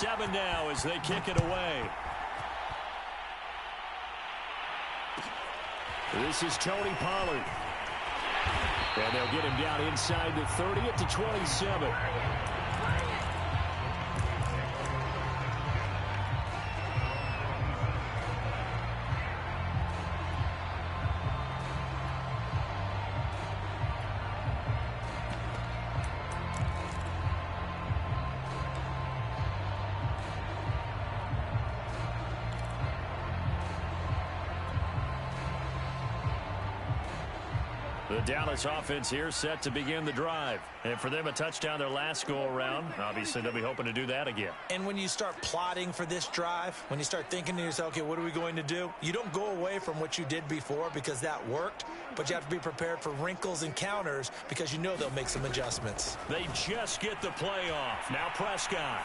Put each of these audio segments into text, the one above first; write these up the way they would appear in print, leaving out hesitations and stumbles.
7 now as they kick it away. This is Tony Pollard. And they'll get him down inside the 30 at the 27. The Dallas offense here set to begin the drive. And for them, a touchdown their last go-around. Obviously, they'll be hoping to do that again. And when you start plotting for this drive, when you start thinking to yourself, okay, what are we going to do? You don't go away from what you did before because that worked, but you have to be prepared for wrinkles and counters because you know they'll make some adjustments. They just get the play off. Now Prescott.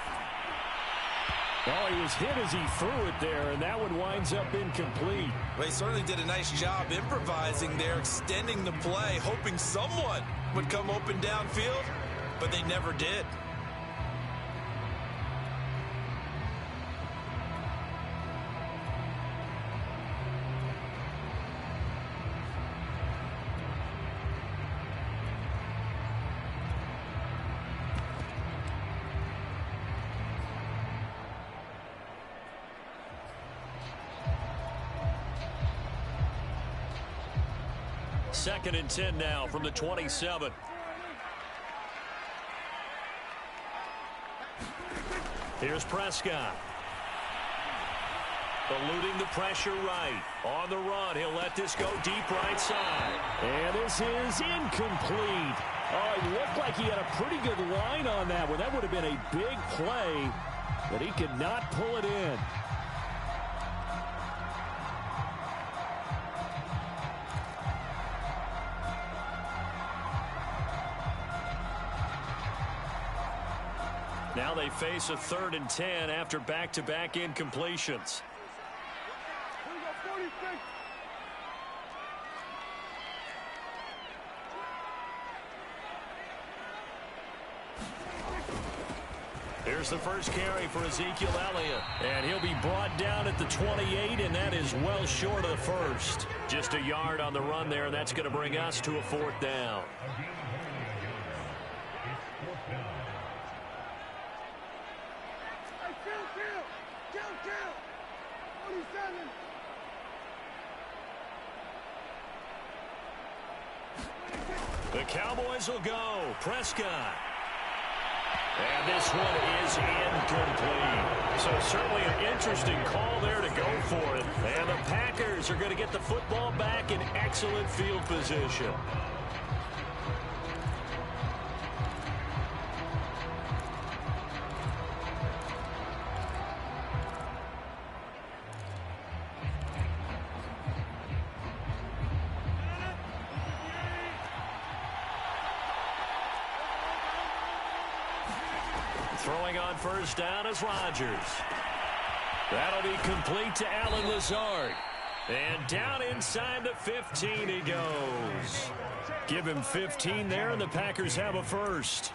Oh, he was hit as he threw it there, and that one winds up incomplete. Well, he certainly did a nice job improvising there, extending the play, hoping someone would come open downfield, but they never did. Second and 10 now from the 27. Here's Prescott. Eluding the pressure right. On the run, he'll let this go deep right side. And this is incomplete. Oh, it looked like he had a pretty good line on that one. That would have been a big play, but he could not pull it in. Now they face a 3rd and 10 after back-to-back incompletions. Here's the first carry for Ezekiel Elliott. And he'll be brought down at the 28, and that is well short of the first. Just a yard on the run there, and that's going to bring us to a 4th down. The Cowboys will go. Prescott. And this one is incomplete. So certainly an interesting call there to go for it. And the Packers are going to get the football back in excellent field position. Throwing on first down is Rodgers. That'll be complete to Allen Lazard. And down inside the 15 he goes. Give him 15 there, and the Packers have a first.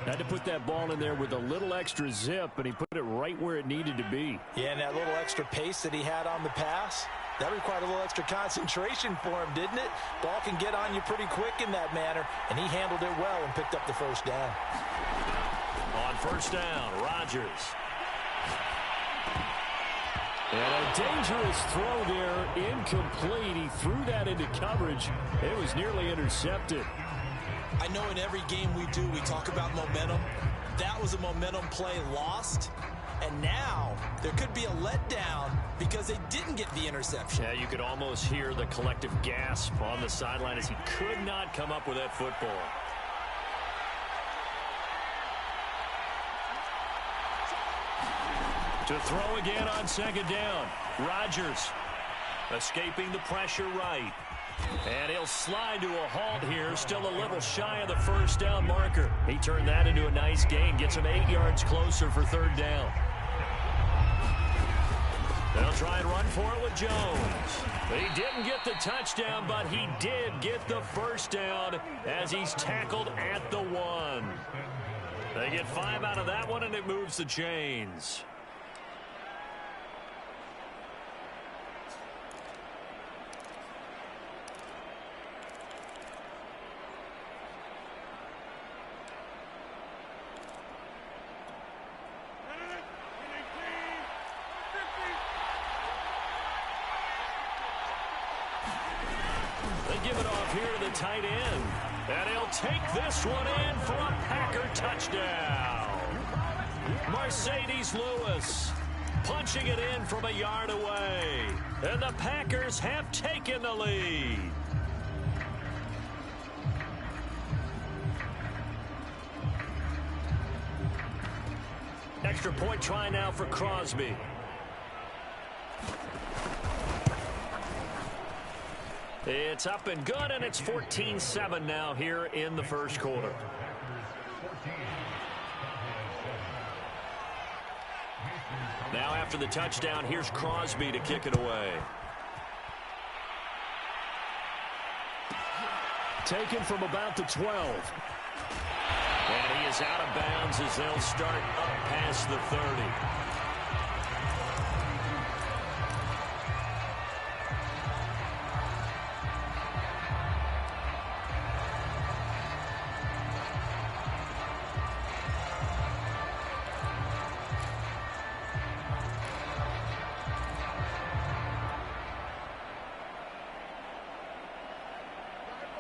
Had to put that ball in there with a little extra zip, and he put it right where it needed to be. Yeah, and that little extra pace that he had on the pass, that required a little extra concentration for him, didn't it? Ball can get on you pretty quick in that manner, and he handled it well and picked up the first down. On first down, Rodgers. And a dangerous throw there, incomplete. He threw that into coverage. It was nearly intercepted. I know in every game we do, we talk about momentum. That was a momentum play lost. And now there could be a letdown because they didn't get the interception. Yeah, you could almost hear the collective gasp on the sideline as he could not come up with that football. To throw again on second down. Rodgers escaping the pressure right. And he'll slide to a halt here. Still a little shy of the first down marker. He turned that into a nice gain. Gets him 8 yards closer for third down. They'll try and run for it with Jones. He didn't get the touchdown, but he did get the first down as he's tackled at the 1. They get 5 out of that one, and it moves the chains. They give it off here to the tight end. And he'll take this one in for a Packer touchdown. Mercedes Lewis punching it in from a yard away. And the Packers have taken the lead. Extra point try now for Crosby. It's up and good, and it's 14-7 now here in the first quarter. Now after the touchdown, here's Crosby to kick it away. Taken from about the 12. And he is out of bounds as they'll start up past the 30.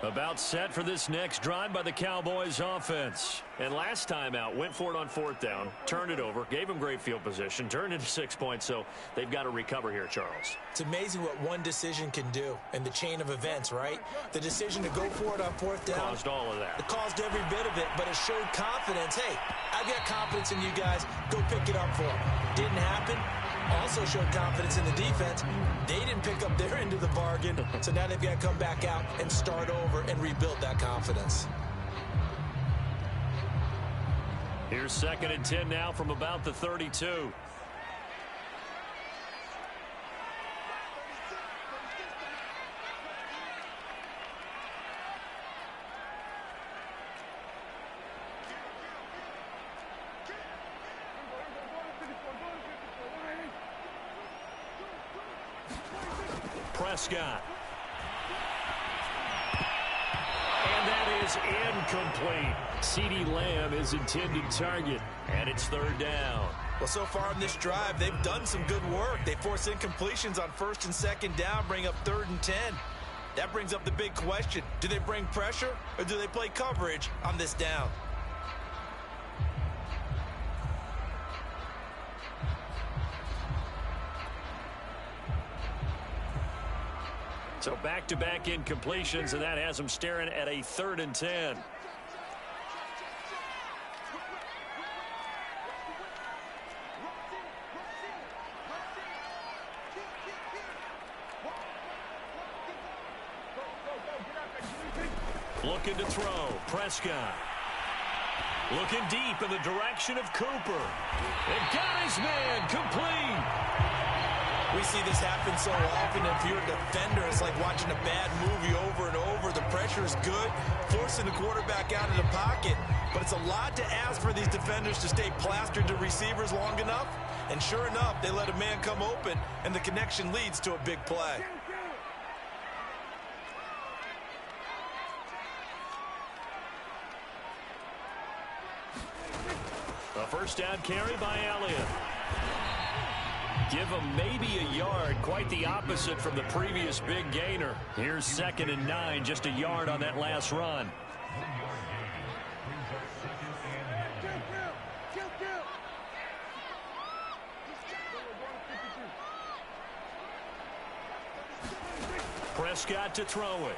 About set for this next drive by the Cowboys offense. And last time out, went for it on 4th down, turned it over, gave them great field position, turned into 6 points, so they've got to recover here, Charles. It's amazing what one decision can do in the chain of events, right? The decision to go for it on 4th down. Caused all of that. It caused every bit of it, but it showed confidence. Hey, I've got confidence in you guys. Go pick it up for them. Didn't happen. Also showed confidence in the defense. They didn't pick up their end of the bargain, so now they've got to come back out and start over and rebuild that confidence. Here's 2nd and 10 now from about the 32. Prescott. And that is incomplete. CeeDee Lamb is intended target, and it's 3rd down. Well, so far in this drive, they've done some good work. They force incompletions on 1st and 2nd down, bring up 3rd and 10. That brings up the big question. Do they bring pressure, or do they play coverage on this down? So back-to-back incompletions, and that has them staring at a 3rd and 10. Looking to throw. Prescott. Looking deep in the direction of Cooper. And got his man complete. We see this happen so often. If you're a defender, it's like watching a bad movie over and over. The pressure is good, forcing the quarterback out of the pocket. But it's a lot to ask for these defenders to stay plastered to receivers long enough. And sure enough, they let a man come open, and the connection leads to a big play. A first down carry by Elliott. Give him maybe a yard, quite the opposite from the previous big gainer. Here's 2nd and 9, just a yard on that last run. Prescott to throw it.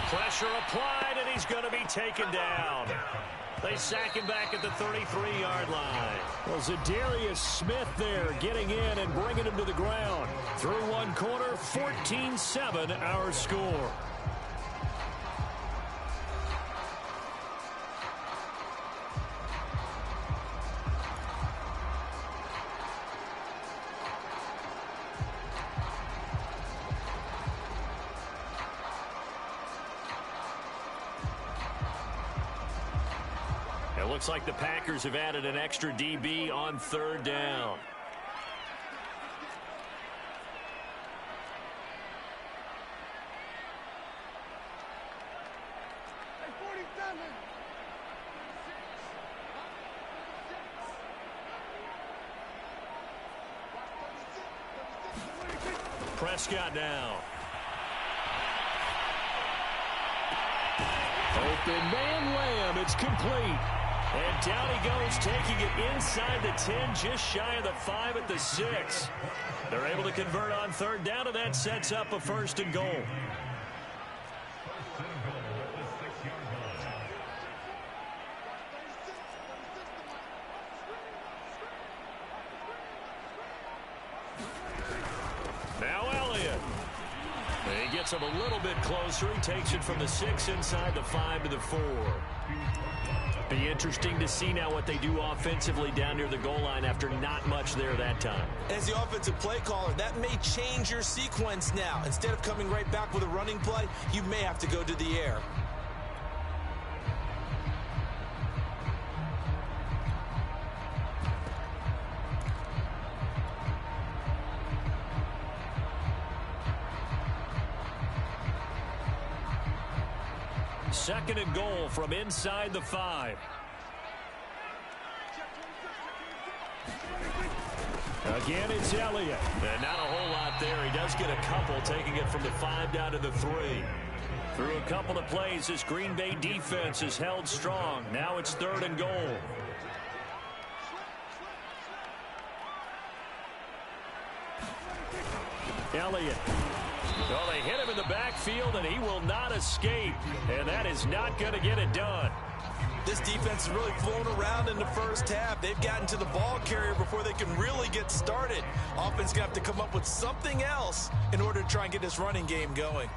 Pressure applied, and he's going to be taken down. They sack him back at the 33-yard line. Well, Zadarius Smith there getting in and bringing him to the ground. Through one quarter, 14-7 our score. looks like the Packers have added an extra DB on third down. Prescott now. Open man Lamb. It's complete. And down he goes, taking it inside the 10, just shy of the 5 at the 6. They're able to convert on third down, and that sets up a first and goal. Gets him a little bit closer. He takes it from the 6 inside the 5 to the 4. Be interesting to see now what they do offensively down near the goal line after not much there that time. As the offensive play caller, that may change your sequence now. Instead of coming right back with a running play, you may have to go to the air. Second and goal from inside the 5. Again, it's Elliott. And not a whole lot there. He does get a couple, taking it from the 5 down to the 3. Through a couple of plays, this Green Bay defense is held strong. Now it's third and goal. Elliott. Well, they hit him in the backfield, and he will not escape. And that is not going to get it done. This defense is really flown around in the first half. They've gotten to the ball carrier before they can really get started. Offense going to have to come up with something else in order to try and get this running game going.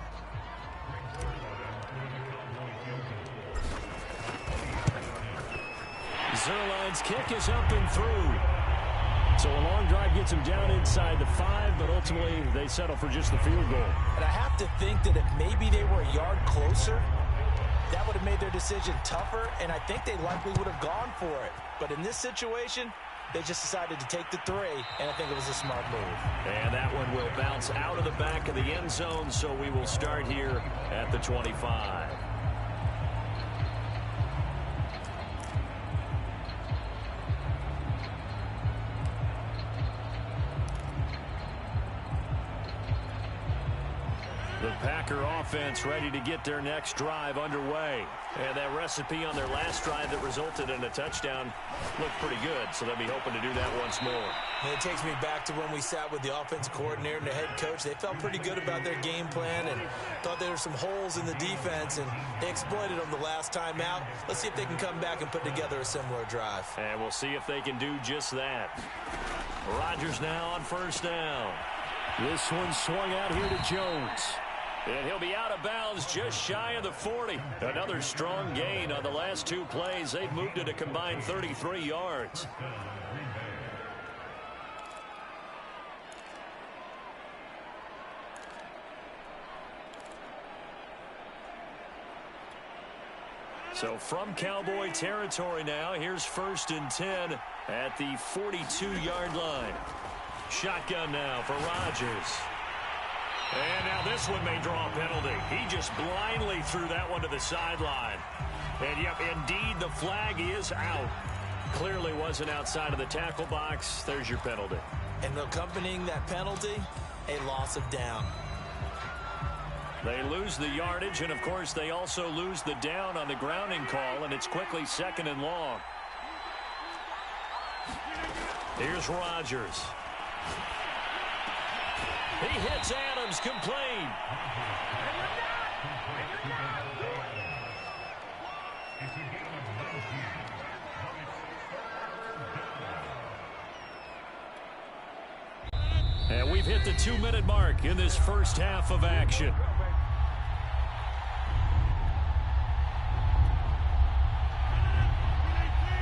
Zerline's kick is up and through. So a long drive gets him down inside the 5, but ultimately they settle for just the field goal. And I have to think that if maybe they were a yard closer, that would have made their decision tougher, and I think they likely would have gone for it. But in this situation, they just decided to take the 3, and I think it was a smart move. And that one will bounce out of the back of the end zone, so we will start here at the 25. The Packer offense ready to get their next drive underway. And that recipe on their last drive that resulted in a touchdown looked pretty good, so they'll be hoping to do that once more. And it takes me back to when we sat with the offensive coordinator and the head coach. They felt pretty good about their game plan and thought there were some holes in the defense, and they exploited them the last time out. Let's see if they can come back and put together a similar drive. And we'll see if they can do just that. Rodgers now on first down. This one swung out here to Jones. And he'll be out of bounds just shy of the 40. Another strong gain on the last 2 plays. They've moved it a combined 33 yards. So from Cowboy territory now, here's 1st and 10 at the 42-yard line. Shotgun now for Rodgers. And now this one may draw a penalty. He just blindly threw that one to the sideline. And, yep, indeed, the flag is out. Clearly wasn't outside of the tackle box. There's your penalty. And accompanying that penalty, a loss of down. They lose the yardage, and, of course, they also lose the down on the grounding call, and it's quickly 2nd and long. Here's Rodgers. He hits Adams, complete. And we've hit the 2-minute mark in this first half of action.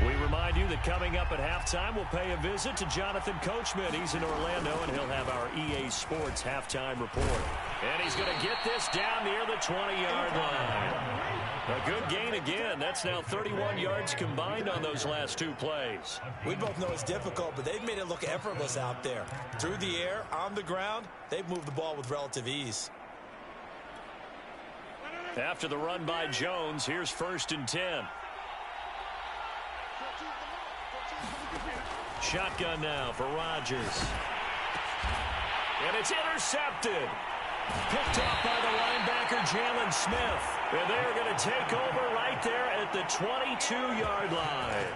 We remind you that coming up at halftime, we'll pay a visit to Jonathan Coachman. He's in Orlando, and he'll have our EA Sports halftime report. And he's going to get this down near the 20-yard line. A good gain again. That's now 31 yards combined on those last two plays. We both know it's difficult, but they've made it look effortless out there. Through the air, on the ground, they've moved the ball with relative ease. After the run by Jones, here's 1st and 10. Shotgun now for Rodgers. And it's intercepted. Picked off by the linebacker, Jalen Smith. And they're going to take over right there at the 22-yard line.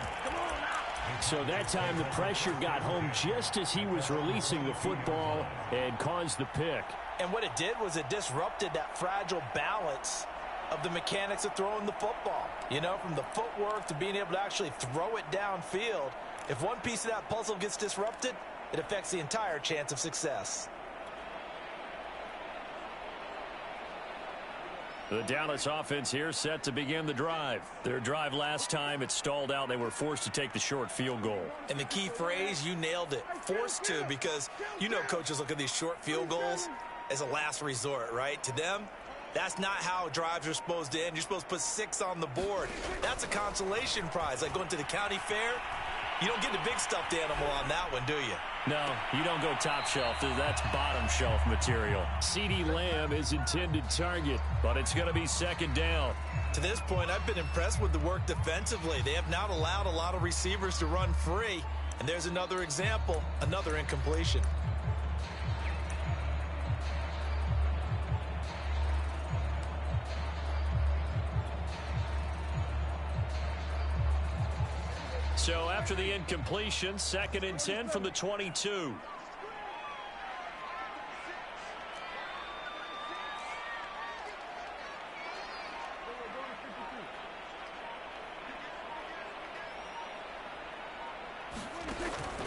So that time the pressure got home just as he was releasing the football and caused the pick. And what it did was it disrupted that fragile balance of the mechanics of throwing the football. You know, from the footwork to being able to actually throw it downfield. If one piece of that puzzle gets disrupted, it affects the entire chance of success. The Dallas offense here set to begin the drive. Their drive last time, it stalled out. They were forced to take the short field goal. And the key phrase, you nailed it. Forced to, because you know coaches look at these short field goals as a last resort, right? To them, that's not how drives are supposed to end. You're supposed to put 6 on the board. That's a consolation prize. Like going to the county fair, you don't get the big stuffed animal on that one, do you? No, you don't go top shelf. That's bottom shelf material. CeeDee Lamb is intended target, but it's going to be 2nd down. To this point, I've been impressed with the work defensively. They have not allowed a lot of receivers to run free. And there's another example, another incompletion. So after the incompletion, 2nd and 10 from the 22.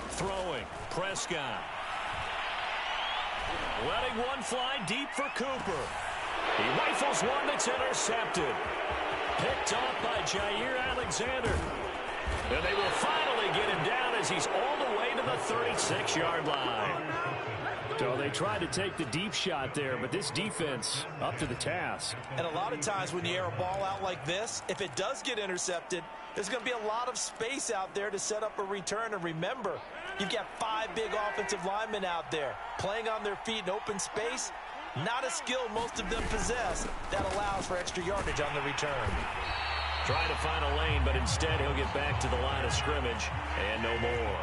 Throwing, Prescott. Letting one fly deep for Cooper. He rifles one that's intercepted. Picked off by Jair Alexander. And they will finally get him down as he's all the way to the 36-yard line. So they tried to take the deep shot there, but this defense up to the task. And a lot of times when you air a ball out like this, if it does get intercepted, there's going to be a lot of space out there to set up a return. And remember, you've got 5 big offensive linemen out there playing on their feet in open space. Not a skill most of them possess that allows for extra yardage on the return. Trying to find a lane, but instead he'll get back to the line of scrimmage and no more.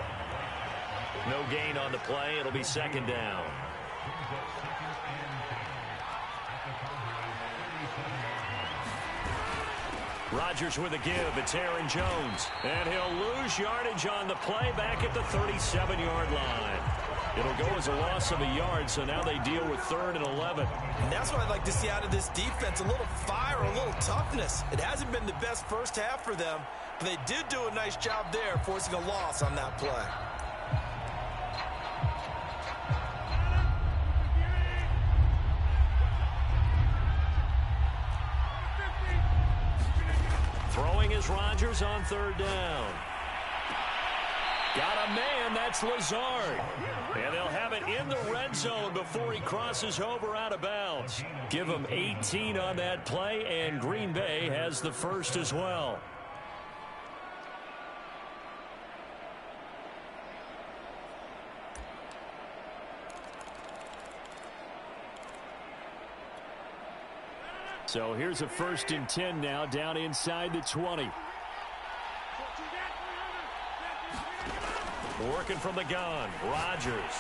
No gain on the play. It'll be 2nd down. Rodgers with a give. It's Aaron Jones. And he'll lose yardage on the play back at the 37-yard line. It'll go as a loss of a yard, so now they deal with 3rd and 11. And that's what I'd like to see out of this defense, a little fire, a little toughness. It hasn't been the best first half for them, but they did do a nice job there, forcing a loss on that play. Throwing is Rodgers on 3rd down. Got a man, that's Lazard. And they'll have it in the red zone before he crosses over out of bounds. Give him 18 on that play, and Green Bay has the first as well. So here's a 1st and 10 now, down inside the 20. Working from the gun, Rodgers.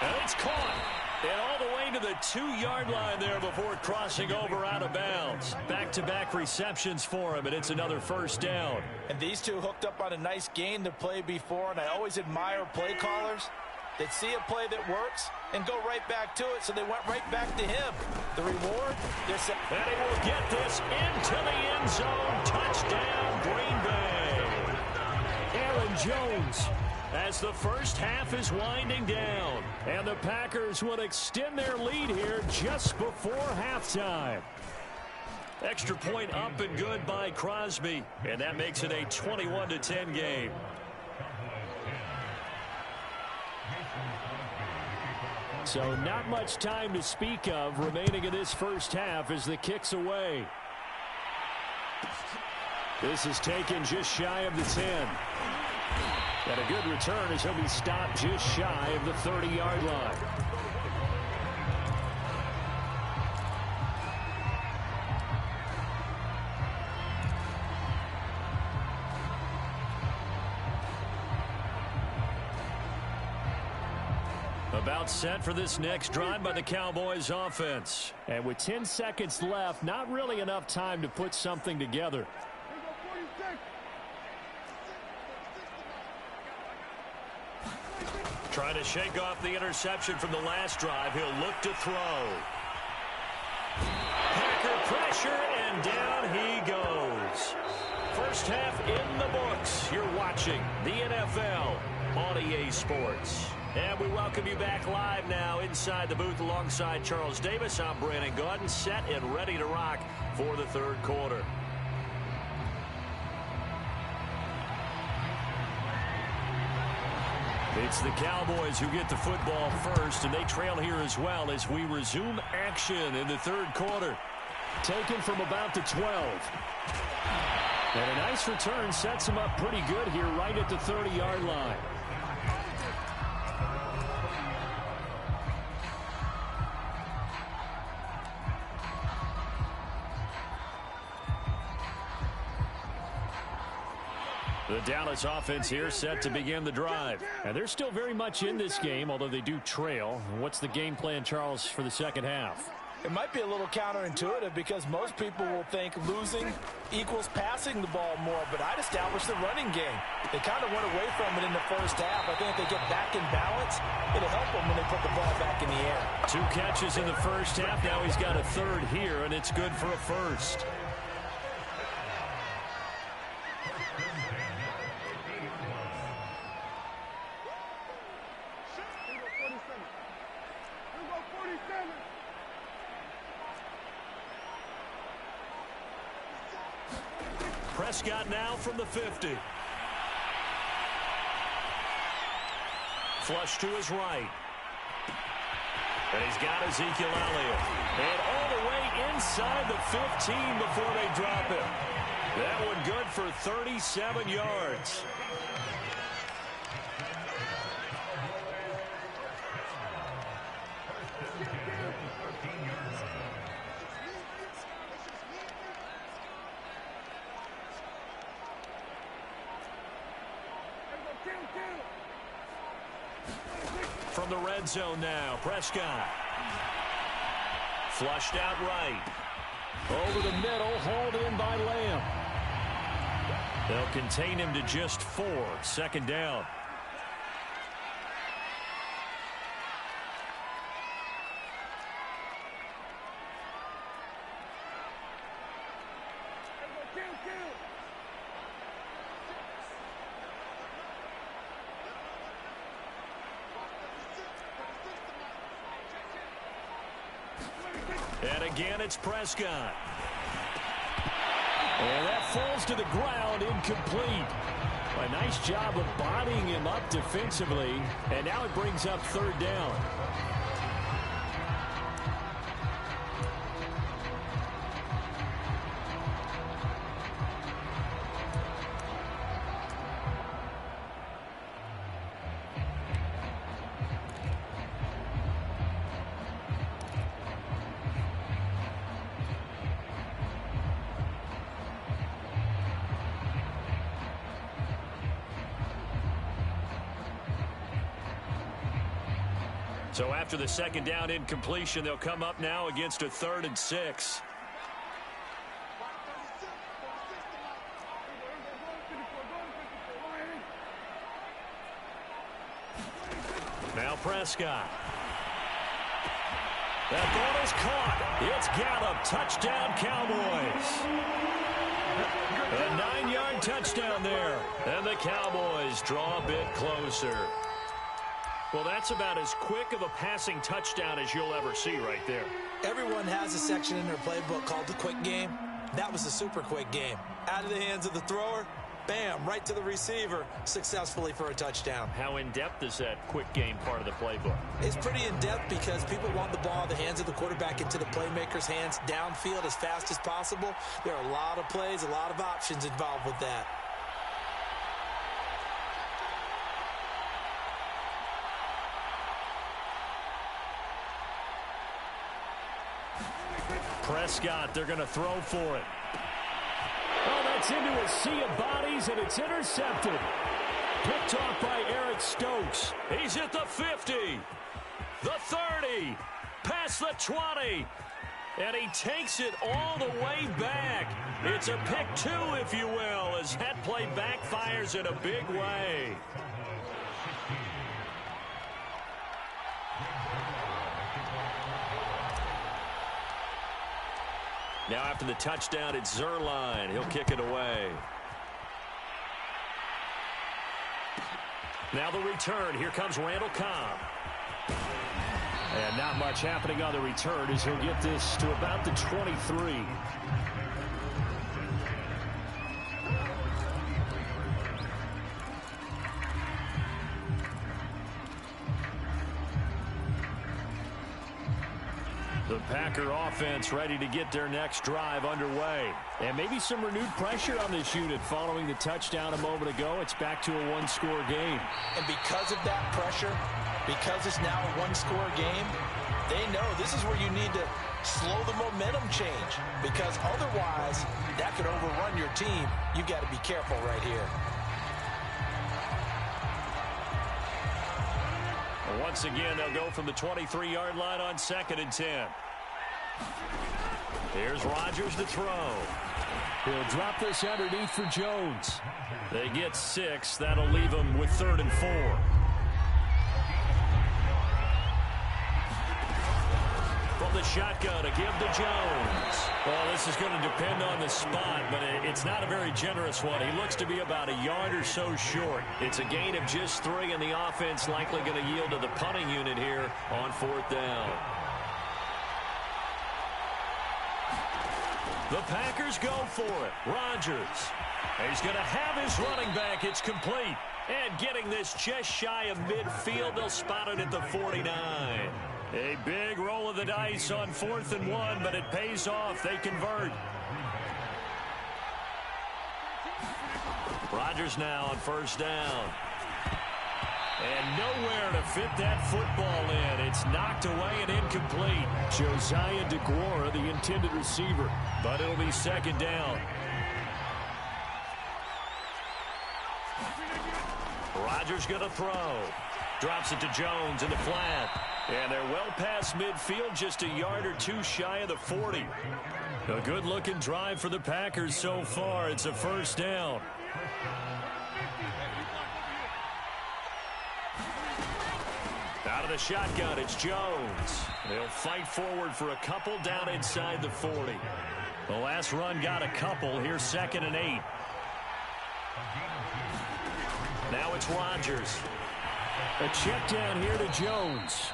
And it's caught. And all the way to the 2-yard line there before crossing over out of bounds. Back-to-back receptions for him, and it's another 1st down. And these two hooked up on a nice gain to play before, and I always admire play callers. They'd see a play that works and go right back to it, so they went right back to him. The reward, they're set. And he will get this into the end zone. Touchdown, Green Bay. Aaron Jones, as the first half is winding down. And the Packers will extend their lead here just before halftime. Extra point up and good by Crosby, and that makes it a 21-10 game. So not much time to speak of remaining in this first half as the kick's away. This is taken just shy of the 10. And a good return as he'll be stopped just shy of the 30-yard line. About set for this next drive by the Cowboys offense. And with 10 seconds left, not really enough time to put something together. Trying to shake off the interception from the last drive. He'll look to throw. Packer pressure, and down he goes. First half in the books. You're watching the NFL on EA Sports. And we welcome you back live now inside the booth alongside Charles Davis. I'm Brandon Gaudin, set and ready to rock for the third quarter. It's the Cowboys who get the football first, and they trail here as well as we resume action in the third quarter. Taken from about the 12. And a nice return sets him up pretty good here right at the 30-yard line. The Dallas offense here set to begin the drive. And they're still very much in this game, although they do trail. What's the game plan, Charles, for the second half? It might be a little counterintuitive because most people will think losing equals passing the ball more, but I'd establish the running game. They kind of went away from it in the first half. I think if they get back in balance, it'll help them when they put the ball back in the air. 2 catches in the first half. Now he's got a third here, and it's good for a first. Prescott now from the 50. Flush to his right. And he's got Ezekiel Elliott. And all the way inside the 15 before they drop him. That one good for 37 yards. From the red zone now, Prescott. Flushed out right. Over the middle, hauled in by Lamb. They'll contain him to just 4. Second down. And again, it's Prescott. And that falls to the ground, incomplete. A nice job of bodying him up defensively. And now it brings up third down. So after the second down incompletion, they'll come up now against a 3rd and 6. Now Prescott. That ball is caught. It's Gallup. Touchdown, Cowboys. A 9-yard touchdown there. And the Cowboys draw a bit closer. Well, that's about as quick of a passing touchdown as you'll ever see right there. Everyone has a section in their playbook called the quick game. That was a super quick game. Out of the hands of the thrower, bam, right to the receiver, successfully for a touchdown. How in-depth is that quick game part of the playbook? It's pretty in-depth because people want the ball in the hands of the quarterback into the playmaker's hands downfield as fast as possible. There are a lot of plays, a lot of options involved with that. Prescott, they're going to throw for it. Oh, that's into a sea of bodies, and it's intercepted. Picked off by Eric Stokes. He's at the 50, the 30, past the 20, and he takes it all the way back. It's a pick two, if you will, as that play backfires in a big way. Now after the touchdown, it's Zerline. He'll kick it away. Now the return. Here comes Randall Cobb. And not much happening on the return as he'll get this to about the 23. The Packer offense ready to get their next drive underway. And maybe some renewed pressure on this unit following the touchdown a moment ago. It's back to a one-score game. And because of that pressure, because it's now a one-score game, they know this is where you need to slow the momentum change. Because otherwise, that could overrun your team. You've got to be careful right here. Once again, they'll go from the 23-yard line on 2nd and 10. Here's Rodgers to throw. He'll drop this underneath for Jones. They get 6. That'll leave them with 3rd and 4. From the shotgun to give to Jones. Well, this is going to depend on the spot, but it's not a very generous one. He looks to be about a yard or so short. It's a gain of just 3, and the offense likely going to yield to the punting unit here on 4th down. The Packers go for it. Rodgers. He's going to have his running back. It's complete. And getting this just shy of midfield, they'll spot it at the 49. A big roll of the dice on 4th and 1, but it pays off. They convert. Rodgers now on 1st down. And nowhere to fit that football in. It's knocked away and incomplete. Josiah DeGuara, the intended receiver. But it'll be 2nd down. Rodgers going to throw. Drops it to Jones in the flat. And they're well past midfield, just a yard or 2 shy of the 40. A good-looking drive for the Packers so far. It's a 1st down. Out of the shotgun, it's Jones. They'll fight forward for a couple down inside the 40. The last run got a couple. Here's 2nd and 8. Now it's Rodgers. A check down here to Jones.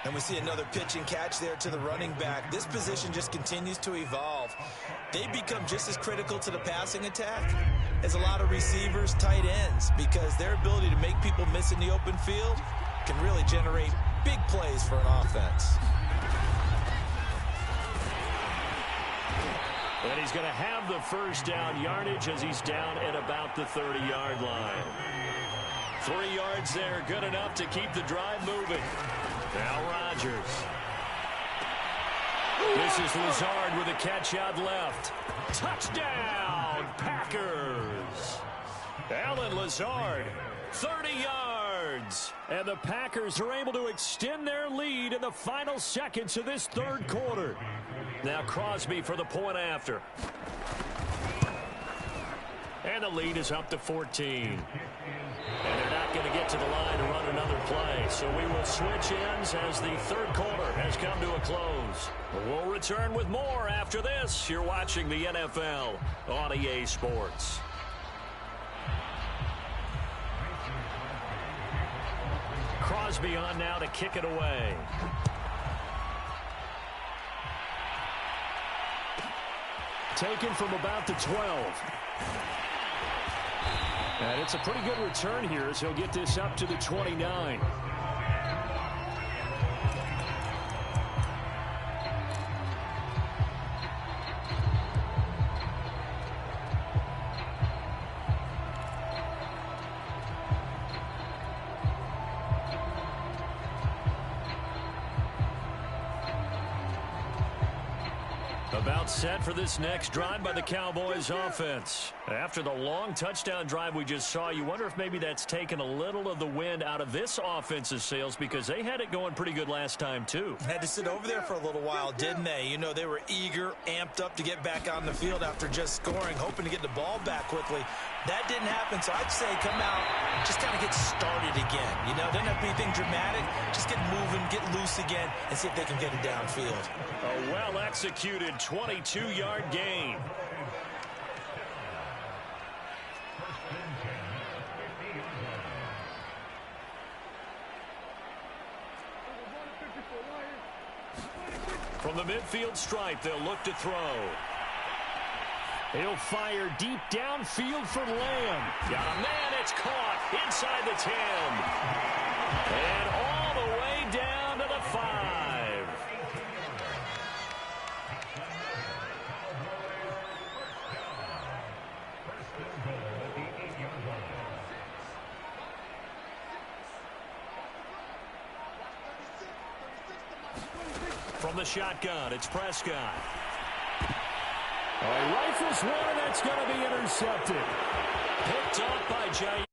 And we see another pitch and catch there to the running back. This position just continues to evolve. They become just as critical to the passing attack as a lot of receivers, tight ends, because their ability to make people miss in the open field can really generate big plays for an offense. And he's going to have the 1st down yardage as he's down at about the 30-yard line. 3 yards there, good enough to keep the drive moving. Now Rodgers. This is Lazard with a catch out left. Touchdown, Packers. Allen Lazard, 30 yards. And the Packers are able to extend their lead in the final seconds of this 3rd quarter. Now Crosby for the point after. And the lead is up to 14. And they're not going to get to the line to run another play. So we will switch ends as the 3rd quarter has come to a close. We'll return with more after this. You're watching the NFL on EA Sports. Crosby on now to kick it away. taken from about the 12. And it's a pretty good return here as he'll get this up to the 29. About set for this next drive by the Cowboys offense. After the long touchdown drive we just saw, you wonder if maybe that's taken a little of the wind out of this offense's sails because they had it going pretty good last time too. Had to sit over there for a little while, didn't they? You know, they were eager, amped up to get back on the field after just scoring, hoping to get the ball back quickly. That didn't happen, so I'd say come out, just kind of get started again. You know, doesn't have to be anything dramatic. Just get moving, get loose again, and see if they can get it downfield. A well-executed 22-yard gain. From the midfield stripe, they'll look to throw. He'll fire deep downfield for Lamb. Got a man, it's caught inside the 10. And all the way down to the 5. From the shotgun, it's Prescott. Rifles one, and that's going to be intercepted. Picked off by Giant.